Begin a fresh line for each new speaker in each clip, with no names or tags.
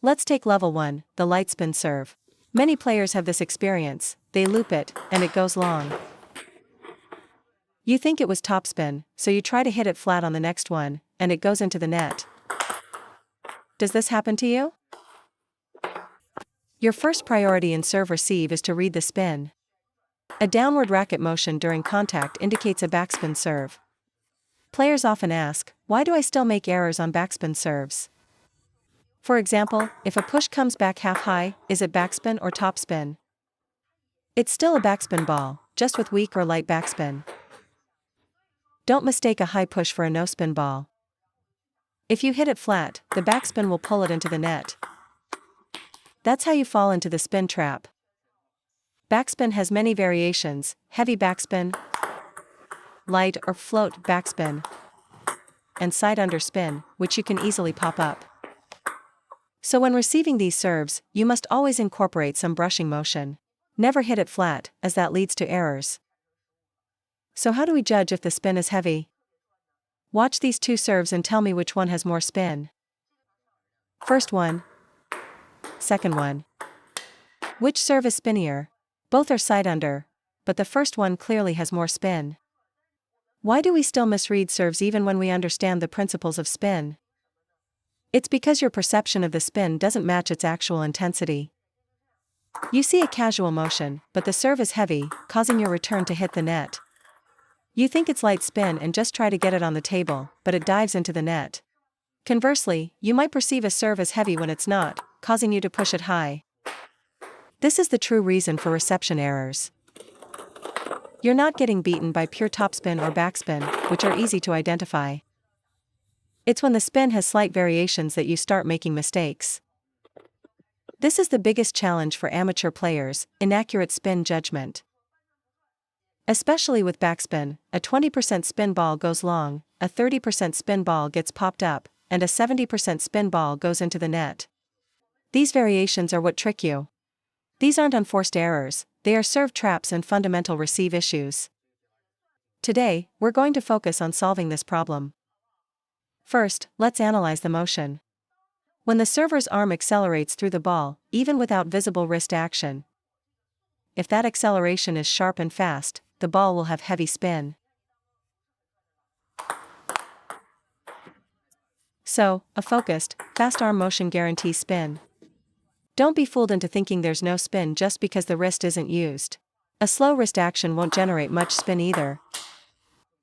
Let's take level 1, the light spin serve. Many players have this experience, they loop it, and it goes long. You think it was topspin, so you try to hit it flat on the next one, and it goes into the net. Does this happen to you? Your first priority in serve-receive is to read the spin. A downward racket motion during contact indicates a backspin serve. Players often ask, why do I still make errors on backspin serves? For example, if a push comes back half high, is it backspin or topspin? It's still a backspin ball, just with weak or light backspin. Don't mistake a high push for a no-spin ball. If you hit it flat, the backspin will pull it into the net. That's how you fall into the spin trap. Backspin has many variations: heavy backspin, light or float backspin, and side underspin, which you can easily pop up. So when receiving these serves, you must always incorporate some brushing motion. Never hit it flat, as that leads to errors. So how do we judge if the spin is heavy? Watch these two serves and tell me which one has more spin. First one. Second one. Which serve is spinnier? Both are side under, but the first one clearly has more spin. Why do we still misread serves even when we understand the principles of spin? It's because your perception of the spin doesn't match its actual intensity. You see a casual motion, but the serve is heavy, causing your return to hit the net. You think it's light spin and just try to get it on the table, but it dives into the net. Conversely, you might perceive a serve as heavy when it's not, causing you to push it high. This is the true reason for reception errors. You're not getting beaten by pure topspin or backspin, which are easy to identify. It's when the spin has slight variations that you start making mistakes. This is the biggest challenge for amateur players: inaccurate spin judgment. Especially with backspin, a 20% spin ball goes long, a 30% spin ball gets popped up, and a 70% spin ball goes into the net. These variations are what trick you. These aren't unforced errors, they are serve traps and fundamental receive issues. Today, we're going to focus on solving this problem. First, let's analyze the motion. When the server's arm accelerates through the ball, even without visible wrist action, if that acceleration is sharp and fast, the ball will have heavy spin. So, a focused, fast arm motion guarantees spin. Don't be fooled into thinking there's no spin just because the wrist isn't used. A slow wrist action won't generate much spin either.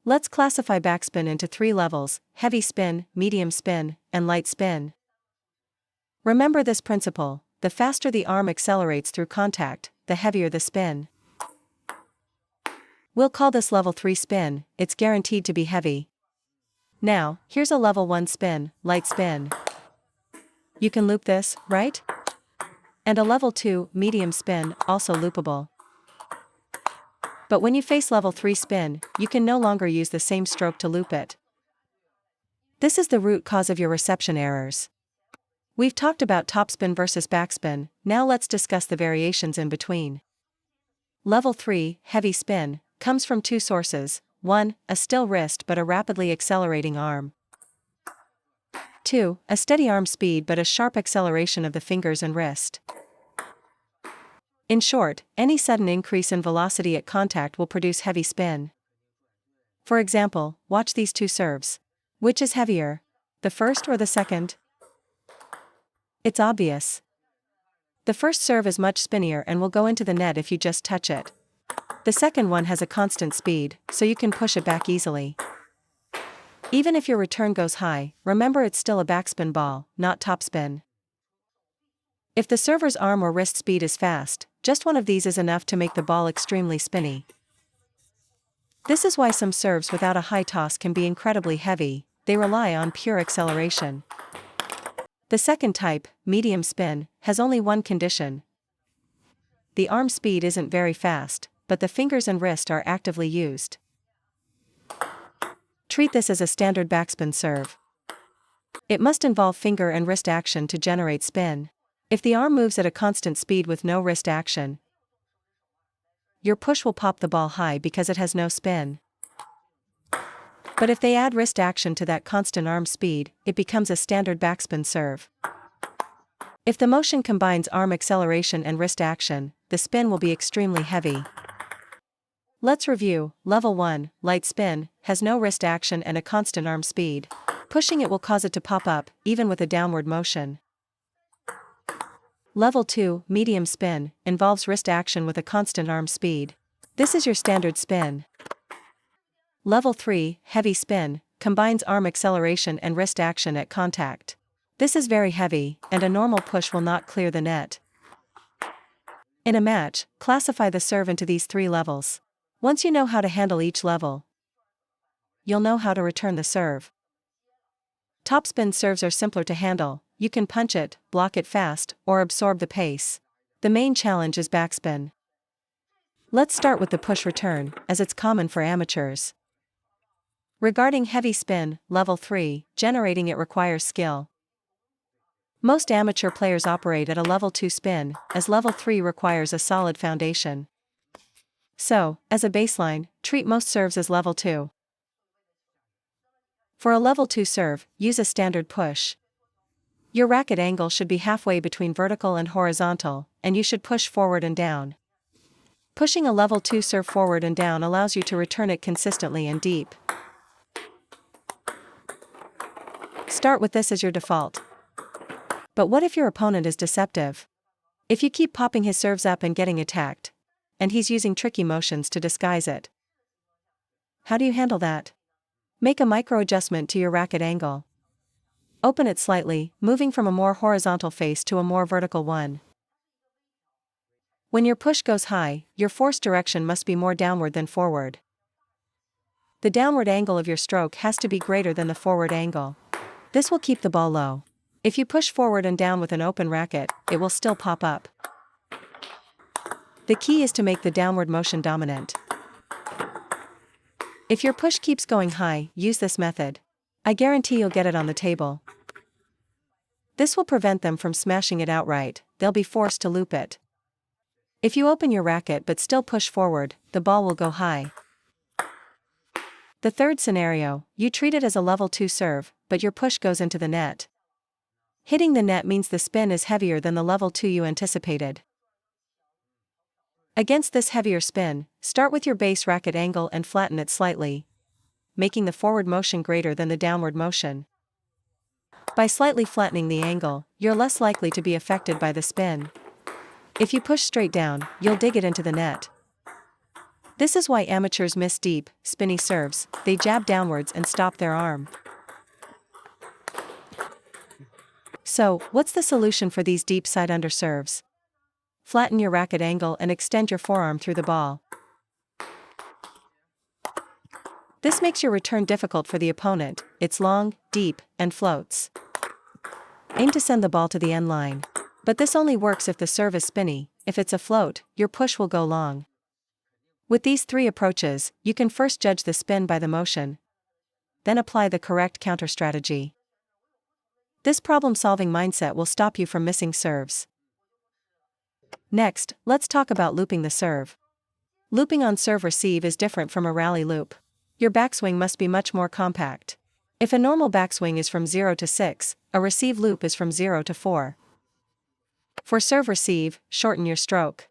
Let's classify backspin into 3 levels: heavy spin, medium spin, and light spin. Remember this principle: the faster the arm accelerates through contact, the heavier the spin. We'll call this level 3 spin, it's guaranteed to be heavy. Now, here's a level 1 spin, light spin. You can loop this, right? And a level 2, medium spin, also loopable. But when you face level 3 spin, you can no longer use the same stroke to loop it. This is the root cause of your reception errors. We've talked about topspin versus backspin, now let's discuss the variations in between. Level 3, heavy spin, comes from 2 sources: 1, a still wrist but a rapidly accelerating arm. 2, a steady arm speed but a sharp acceleration of the fingers and wrist. In short, any sudden increase in velocity at contact will produce heavy spin. For example, watch these 2 serves. Which is heavier? The first or the second? It's obvious. The first serve is much spinnier and will go into the net if you just touch it. The second one has a constant speed, so you can push it back easily. Even if your return goes high, remember it's still a backspin ball, not topspin. If the server's arm or wrist speed is fast, just one of these is enough to make the ball extremely spinny. This is why some serves without a high toss can be incredibly heavy, they rely on pure acceleration. The second type, medium spin, has only one condition. The arm speed isn't very fast, but the fingers and wrist are actively used. Treat this as a standard backspin serve. It must involve finger and wrist action to generate spin. If the arm moves at a constant speed with no wrist action, your push will pop the ball high because it has no spin. But if they add wrist action to that constant arm speed, it becomes a standard backspin serve. If the motion combines arm acceleration and wrist action, the spin will be extremely heavy. Let's review. Level 1, light spin, has no wrist action and a constant arm speed. Pushing it will cause it to pop up, even with a downward motion. Level 2, medium spin, involves wrist action with a constant arm speed. This is your standard spin. Level 3, heavy spin, combines arm acceleration and wrist action at contact. This is very heavy, and a normal push will not clear the net. In a match, classify the serve into these 3 levels. Once you know how to handle each level, you'll know how to return the serve. Topspin serves are simpler to handle. You can punch it, block it fast, or absorb the pace. The main challenge is backspin. Let's start with the push return, as it's common for amateurs. Regarding heavy spin, level 3, generating it requires skill. Most amateur players operate at a level 2 spin, as level 3 requires a solid foundation. So, as a baseline, treat most serves as level 2. For a level 2 serve, use a standard push. Your racket angle should be halfway between vertical and horizontal, and you should push forward and down. Pushing a level 2 serve forward and down allows you to return it consistently and deep. Start with this as your default. But what if your opponent is deceptive? If you keep popping his serves up and getting attacked, and he's using tricky motions to disguise it. How do you handle that? Make a micro adjustment to your racket angle. Open it slightly, moving from a more horizontal face to a more vertical one. When your push goes high, your force direction must be more downward than forward. The downward angle of your stroke has to be greater than the forward angle. This will keep the ball low. If you push forward and down with an open racket, it will still pop up. The key is to make the downward motion dominant. If your push keeps going high, use this method. I guarantee you'll get it on the table. This will prevent them from smashing it outright, they'll be forced to loop it. If you open your racket but still push forward, the ball will go high. The third scenario, you treat it as a level 2 serve, but your push goes into the net. Hitting the net means the spin is heavier than the level 2 you anticipated. Against this heavier spin, start with your base racket angle and flatten it slightly, making the forward motion greater than the downward motion. By slightly flattening the angle, you're less likely to be affected by the spin. If you push straight down, you'll dig it into the net. This is why amateurs miss deep, spinny serves. They jab downwards and stop their arm. So, what's the solution for these deep side-under serves? Flatten your racket angle and extend your forearm through the ball. This makes your return difficult for the opponent. It's long, deep, and floats. Aim to send the ball to the end line. But this only works if the serve is spinny. If it's a float, your push will go long. With these 3 approaches, you can first judge the spin by the motion, then apply the correct counter strategy. This problem-solving mindset will stop you from missing serves. Next, let's talk about looping the serve. Looping on serve receive is different from a rally loop. Your backswing must be much more compact. If a normal backswing is from 0 to 6, a receive loop is from 0 to 4. For serve receive, shorten your stroke.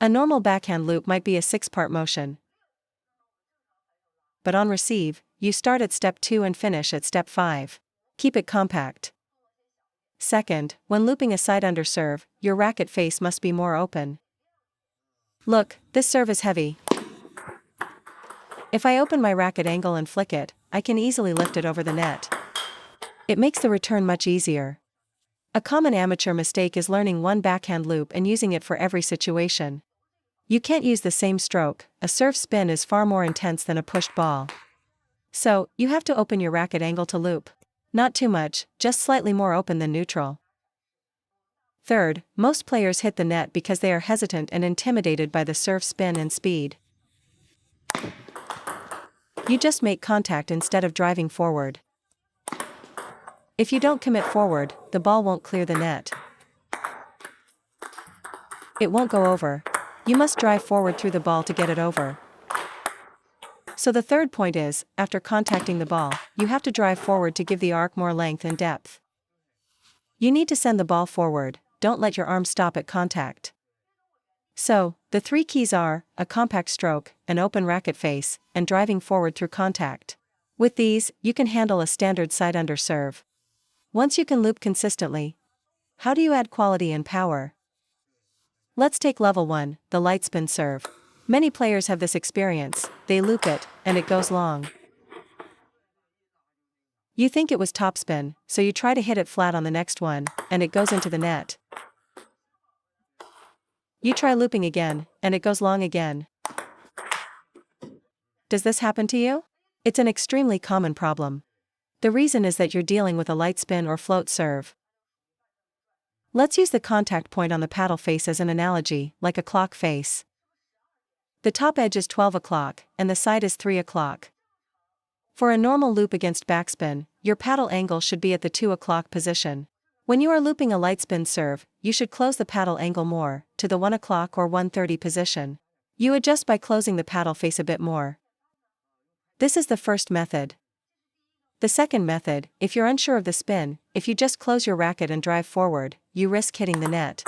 A normal backhand loop might be a 6-part motion. But on receive, you start at step 2 and finish at step 5. Keep it compact. Second, when looping a side-under serve, your racket face must be more open. Look, this serve is heavy. If I open my racket angle and flick it, I can easily lift it over the net. It makes the return much easier. A common amateur mistake is learning one backhand loop and using it for every situation. You can't use the same stroke. A serve spin is far more intense than a pushed ball. So, you have to open your racket angle to loop. Not too much, just slightly more open than neutral. Third, most players hit the net because they are hesitant and intimidated by the serve spin and speed. You just make contact instead of driving forward. If you don't commit forward, the ball won't clear the net. It won't go over. You must drive forward through the ball to get it over. So the third point is, after contacting the ball, you have to drive forward to give the arc more length and depth. You need to send the ball forward, don't let your arm stop at contact. So, the three keys are a compact stroke, an open racket face, and driving forward through contact. With these, you can handle a standard side-under serve. Once you can loop consistently, how do you add quality and power? Let's take level 1, the light spin serve. Many players have this experience, they loop it, and it goes long. You think it was topspin, so you try to hit it flat on the next one, and it goes into the net. You try looping again, and it goes long again. Does this happen to you? It's an extremely common problem. The reason is that you're dealing with a light spin or float serve. Let's use the contact point on the paddle face as an analogy, like a clock face. The top edge is 12 o'clock, and the side is 3 o'clock. For a normal loop against backspin, your paddle angle should be at the 2 o'clock position. When you are looping a light spin serve, you should close the paddle angle more, to the 1 o'clock or 1:30 position. You adjust by closing the paddle face a bit more. This is the first method. The second method, if you're unsure of the spin, if you just close your racket and drive forward, you risk hitting the net.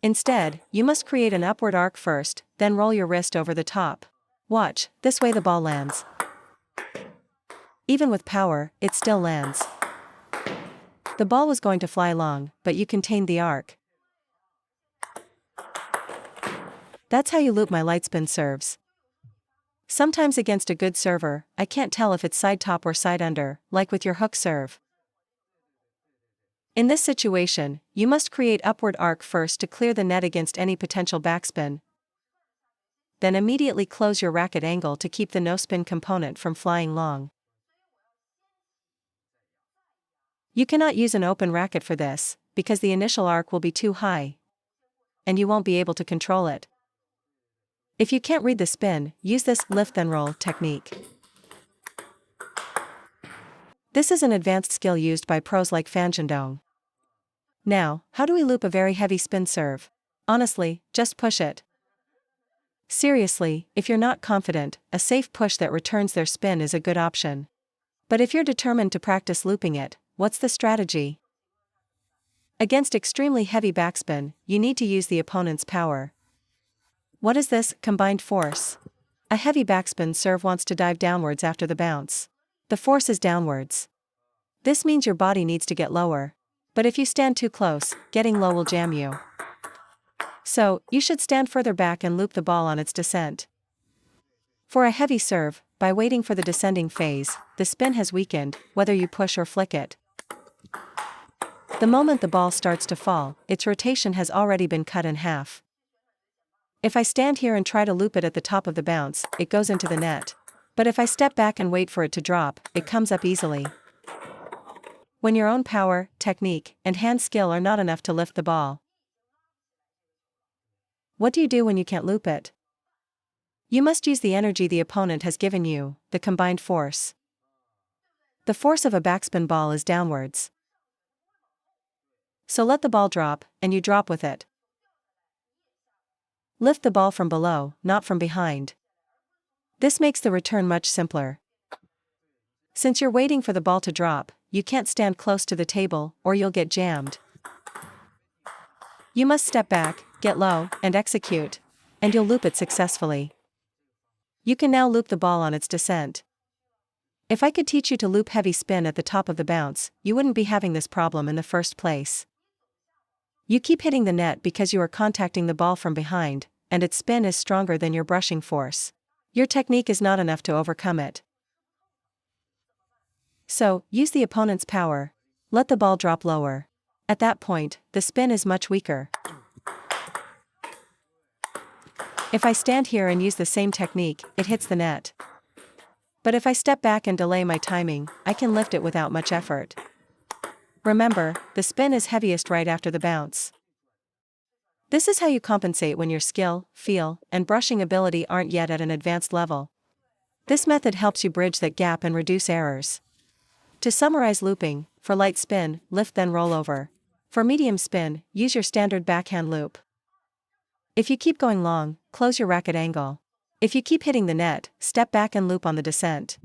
Instead, you must create an upward arc first, then roll your wrist over the top. Watch, this way the ball lands. Even with power, it still lands. The ball was going to fly long, but you contained the arc. That's how you loop my light spin serves. Sometimes against a good server, I can't tell if it's side top or side under, like with your hook serve. In this situation, you must create upward arc first to clear the net against any potential backspin. Then immediately close your racket angle to keep the no-spin component from flying long. You cannot use an open racket for this, because the initial arc will be too high, and you won't be able to control it. If you can't read the spin, use this lift then roll technique. This is an advanced skill used by pros like Fanjindong. Now, how do we loop a very heavy spin serve? Honestly, just push it. Seriously, if you're not confident, a safe push that returns their spin is a good option. But if you're determined to practice looping it, what's the strategy? Against extremely heavy backspin, you need to use the opponent's power. What is this combined force? A heavy backspin serve wants to dive downwards after the bounce. The force is downwards. This means your body needs to get lower. But if you stand too close, getting low will jam you. So, you should stand further back and loop the ball on its descent. For a heavy serve, by waiting for the descending phase, the spin has weakened, whether you push or flick it. The moment the ball starts to fall, its rotation has already been cut in half. If I stand here and try to loop it at the top of the bounce, it goes into the net. But if I step back and wait for it to drop, it comes up easily. When your own power, technique, and hand skill are not enough to lift the ball, what do you do when you can't loop it? You must use the energy the opponent has given you, the combined force. The force of a backspin ball is downwards. So let the ball drop, and you drop with it. Lift the ball from below, not from behind. This makes the return much simpler. Since you're waiting for the ball to drop, you can't stand close to the table, or you'll get jammed. You must step back, get low, and execute, and you'll loop it successfully. You can now loop the ball on its descent. If I could teach you to loop heavy spin at the top of the bounce, you wouldn't be having this problem in the first place. You keep hitting the net because you are contacting the ball from behind, and its spin is stronger than your brushing force. Your technique is not enough to overcome it. So, use the opponent's power. Let the ball drop lower. At that point, the spin is much weaker. If I stand here and use the same technique, it hits the net. But if I step back and delay my timing, I can lift it without much effort. Remember, the spin is heaviest right after the bounce. This is how you compensate when your skill, feel, and brushing ability aren't yet at an advanced level. This method helps you bridge that gap and reduce errors. To summarize looping, for light spin, lift then roll over. For medium spin, use your standard backhand loop. If you keep going long, close your racket angle. If you keep hitting the net, step back and loop on the descent.